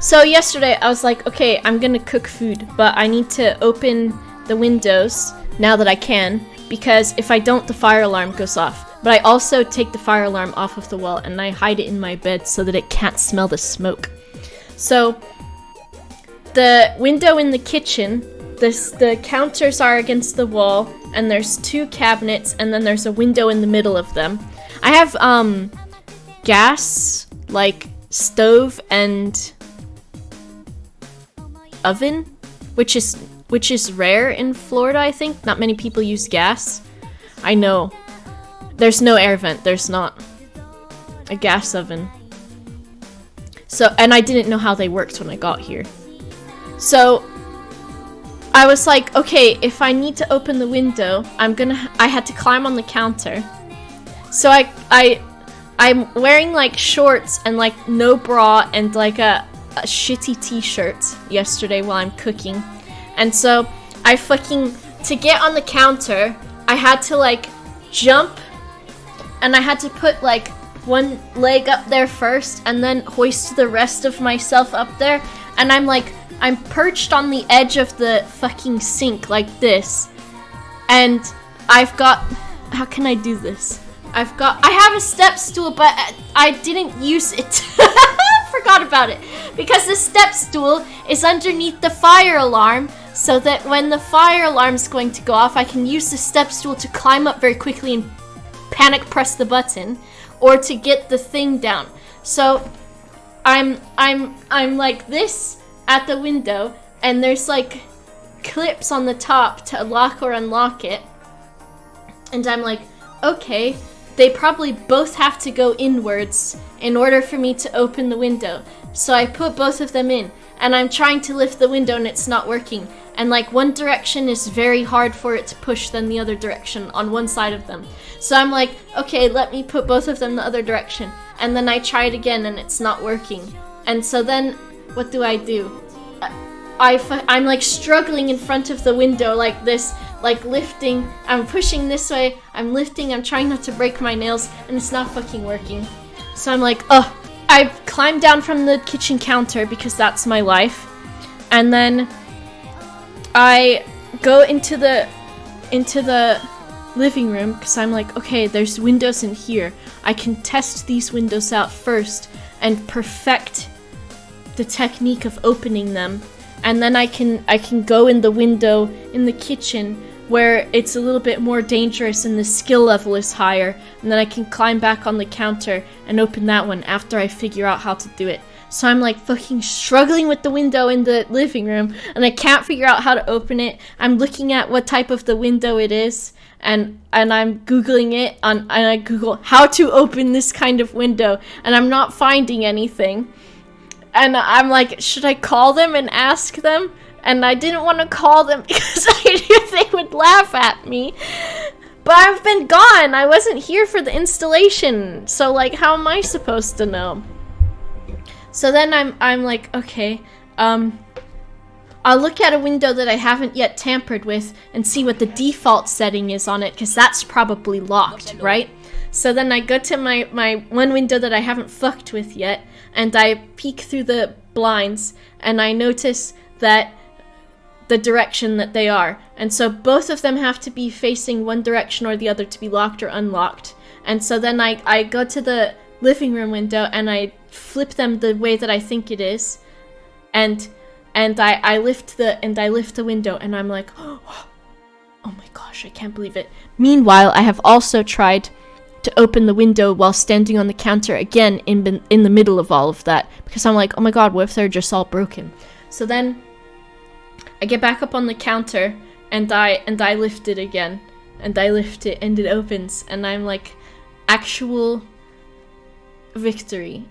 So yesterday I was like, okay, I'm gonna cook food, but I need to open the windows now that I can, because if I don't, the fire alarm goes off. But I also take the fire alarm off of the wall and I hide it in my bed so that it can't smell the smoke. So the window in the kitchen, the counters are against the wall, and there's 2 cabinets, and then there's a window in the middle of them. I have gas, like stove and oven, which is rare in Florida, I think. Not many people use gas. I know. There's no air vent. There's not a gas oven. So, and I didn't know how they worked when I got here. So I was like, okay, if I need to open the window, I had to climb on the counter. So I'm wearing like shorts and like no bra and like a shitty t-shirt yesterday while I'm cooking. And so to get on the counter, I had to like jump, and I had to put like one leg up there first and then hoist the rest of myself up there. And I'm perched on the edge of the fucking sink like this. And how can I do this? I have a step stool, but I didn't use it. Forgot about it. Because the step stool is underneath the fire alarm, so that when the fire alarm's going to go off, I can use the step stool to climb up very quickly and panic press the button, or to get the thing down. So I'm like this at the window, and there's like clips on the top to lock or unlock it. And I'm like, okay, they probably both have to go inwards in order for me to open the window. So I put both of them in, and I'm trying to lift the window and it's not working. And like one direction is very hard for it to push than the other direction on one side of them. So I'm like, okay, let me put both of them the other direction. And then I try it again and it's not working. And so then what do? I'm like struggling in front of the window like this, like lifting. I'm pushing this way, I'm lifting, I'm trying not to break my nails, and it's not fucking working. So I'm like, oh, I climb down from the kitchen counter because that's my life. And then I go into the living room because I'm like, okay, there's windows in here. I can test these windows out first and perfect the technique of opening them. And then I can go in the window in the kitchen where it's a little bit more dangerous and the skill level is higher. And then I can climb back on the counter and open that one after I figure out how to do it. So I'm like fucking struggling with the window in the living room, and I can't figure out how to open it. I'm looking at what type of the window it is, and I'm Googling it, and I Google how to open this kind of window, and I'm not finding anything. And I'm like, should I call them and ask them? And I didn't want to call them because I knew they would laugh at me. But I've been gone. I wasn't here for the installation. So like, how am I supposed to know? So then I'm like, okay, I'll look at a window that I haven't yet tampered with and see what the default setting is on it, because that's probably locked, right? So then I go to my one window that I haven't fucked with yet, and I peek through the blinds, and I notice that the direction that they are. And so both of them have to be facing one direction or the other to be locked or unlocked. And so then I go to the living room window and I flip them the way that I think it is, and I lift the window, and I'm like, oh my gosh, I can't believe it. Meanwhile, I have also tried to open the window while standing on the counter again in the middle of all of that, because I'm like, oh my god, what if they're just all broken? So then I get back up on the counter and I lift it again, and I lift it and it opens, and I'm like, actual victory.